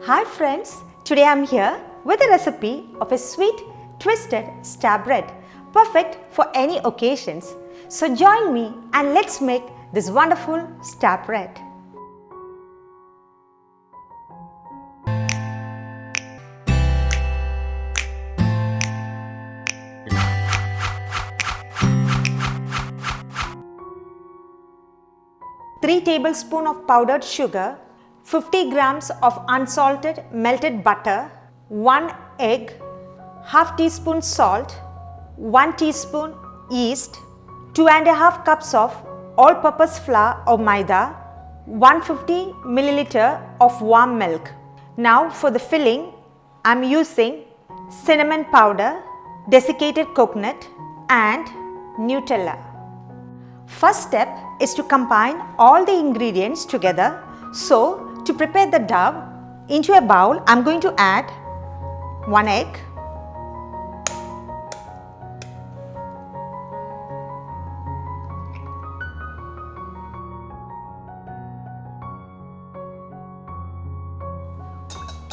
Hi friends, today I am here with a recipe of a sweet twisted star bread, perfect for any occasions. So join me and let's make this wonderful star bread. Three tablespoons of powdered sugar, 50 grams of unsalted melted butter, 1 egg, half teaspoon salt, 1 teaspoon yeast, 2.5 cups of all-purpose flour or maida, 150 milliliter of warm milk. Now for the filling, I am using cinnamon powder, desiccated coconut and Nutella. First step is to combine all the ingredients together. So to prepare the dough, into a bowl I am going to add 1 egg,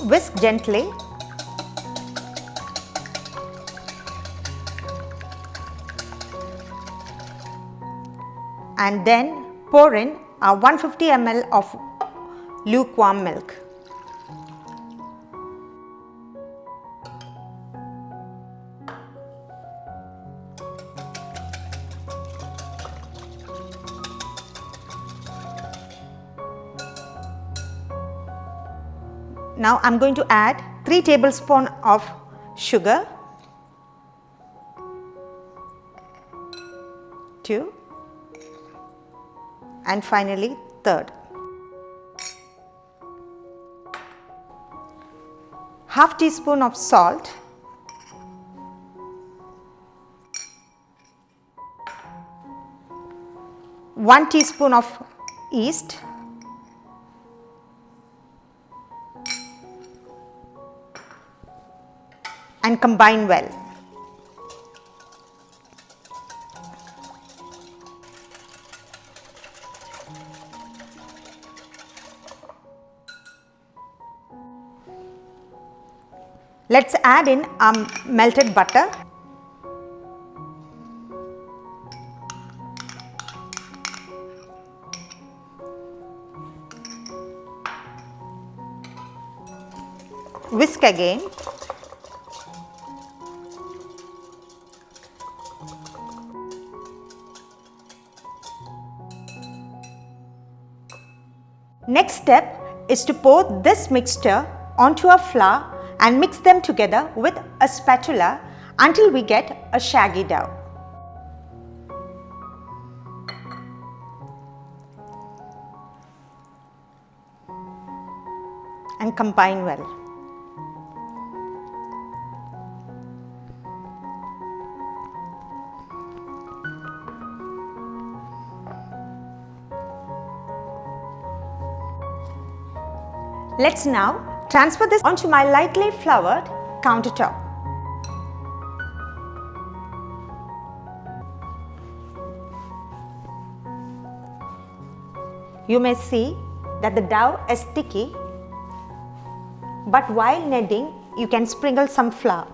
whisk gently, and then pour in 150 ml of lukewarm milk. Now I am going to add 3 tablespoons of sugar, 2, and finally third. Half teaspoon of salt, one teaspoon of yeast, and combine well. Let's add in melted butter. Whisk again. Next step is to pour this mixture onto our flour and mix them together with a spatula until we get a shaggy dough. And combine well. Let's now transfer this onto my lightly floured countertop. You may see that the dough is sticky, but while kneading, you can sprinkle some flour.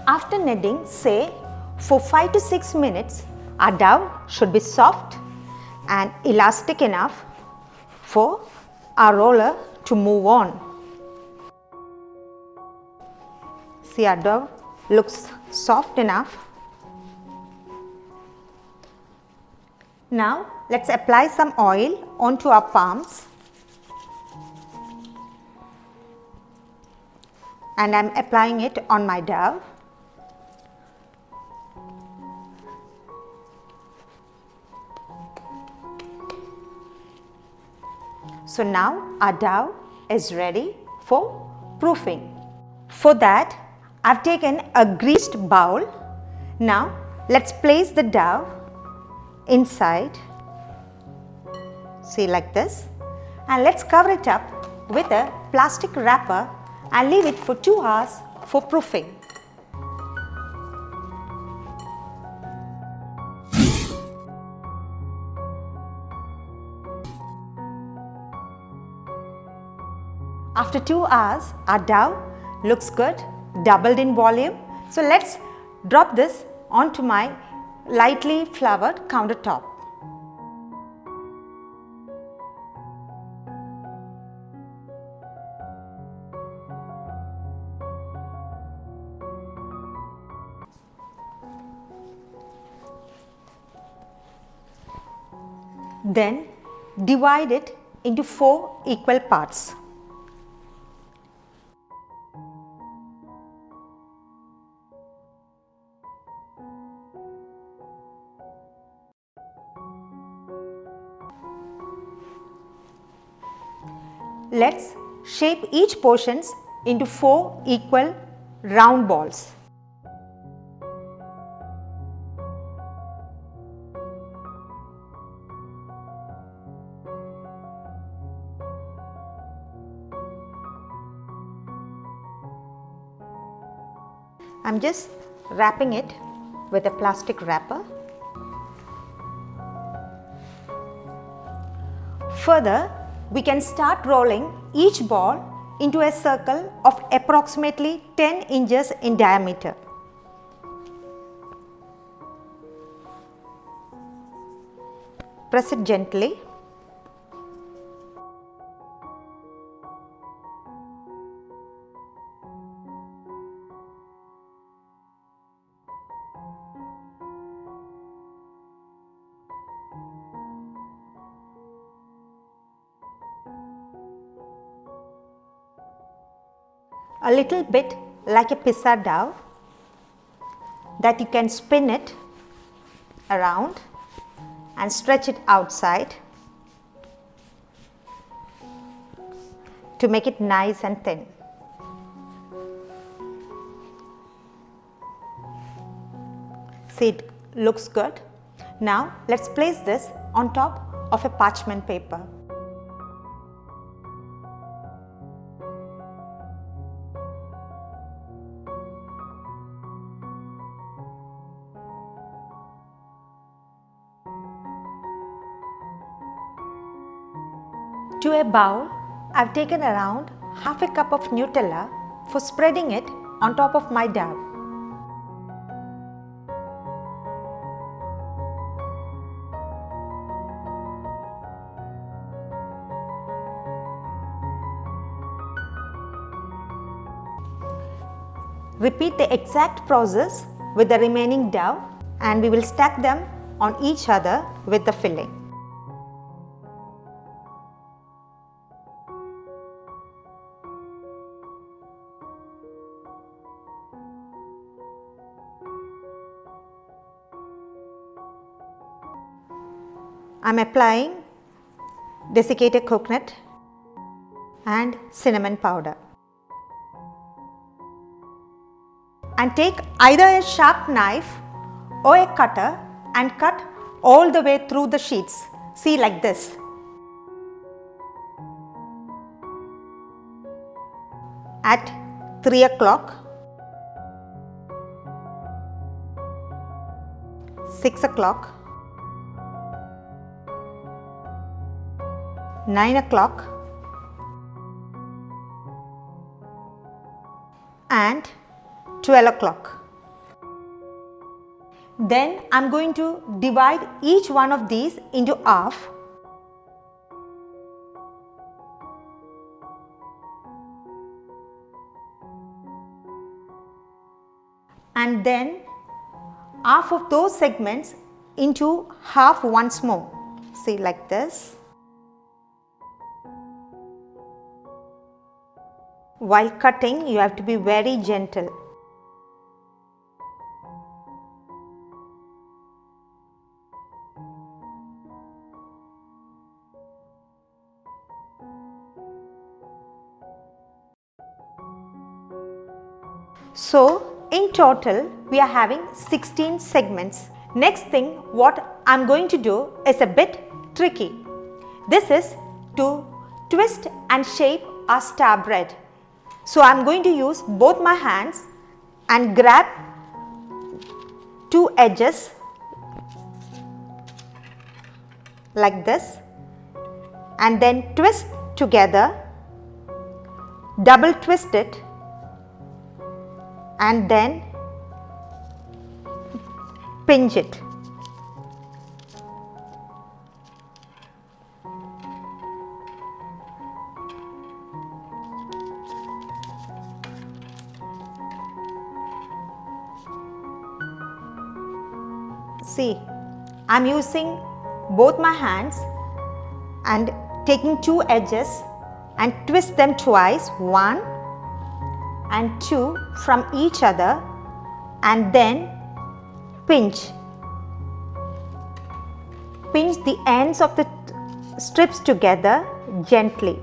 After kneading, say for 5 to 6 minutes, our dough should be soft and elastic enough for our roller to move on. See, our dough looks soft enough. Now let's apply some oil onto our palms, and I am applying it on my dough. So now our dough is ready for proofing. For that, I've taken a greased bowl. Now let's place the dough inside, see, like this, and let's cover it up with a plastic wrapper and leave it for 2 hours for proofing. After 2 hours, our dough looks good, doubled in volume. So let's drop this onto my lightly floured countertop. Then divide it into 4 equal parts. Let's shape each portions into 4 equal round balls. I'm just wrapping it with a plastic wrapper. Further, we can start rolling each ball into a circle of approximately 10 inches in diameter. Press it gently. A little bit like a pizza dough that you can spin it around and stretch it outside to make it nice and thin. See, it looks good. Now let's place this on top of a parchment paper. To a bowl, I've taken around half a cup of Nutella for spreading it on top of my dough. Repeat the exact process with the remaining dough and we will stack them on each other with the filling. I'm applying desiccated coconut and cinnamon powder. And take either a sharp knife or a cutter and cut all the way through the sheets. See, like this. At 3 o'clock, 6 o'clock, 9 o'clock and 12 o'clock. Then I'm going to divide each one of these into half. And then half of those segments into half once more. See, like this. While cutting, you have to be very gentle. So, in total, we are having 16 segments. Next thing, what I'm going to do is a bit tricky. This is to twist and shape our star bread. So I'm going to use both my hands and grab 2 edges like this and then twist together double twist it and then pinch it. See, I am using both my hands and taking two edges and twist them twice, one and two from each other, and then pinch. Pinch the ends of the strips together gently.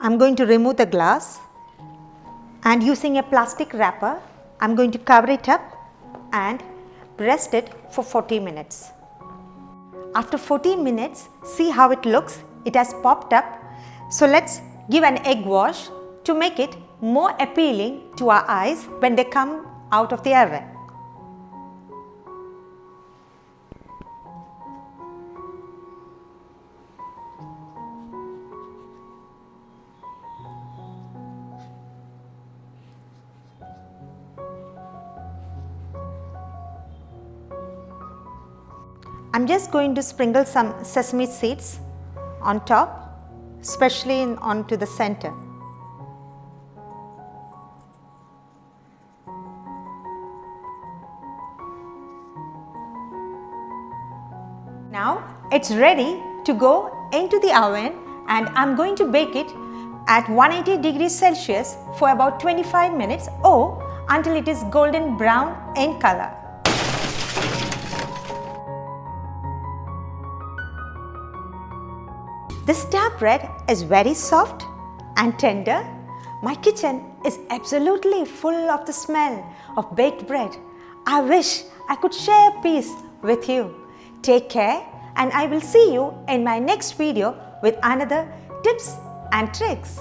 I am going to remove the glass and using a plastic wrapper, I am going to cover it up and rest it for 40 minutes. After 14 minutes, see how it looks. It has popped up. So let's give an egg wash to make it more appealing to our eyes when they come out of the oven. I'm just going to sprinkle some sesame seeds on top, especially onto the center. Now it's ready to go into the oven, and I'm going to bake it at 180 degrees Celsius for about 25 minutes or until it is golden brown in color. The star bread is very soft and tender. My kitchen is absolutely full of the smell of baked bread. I wish I could share a piece with you. Take care, and I will see you in my next video with another tips and tricks.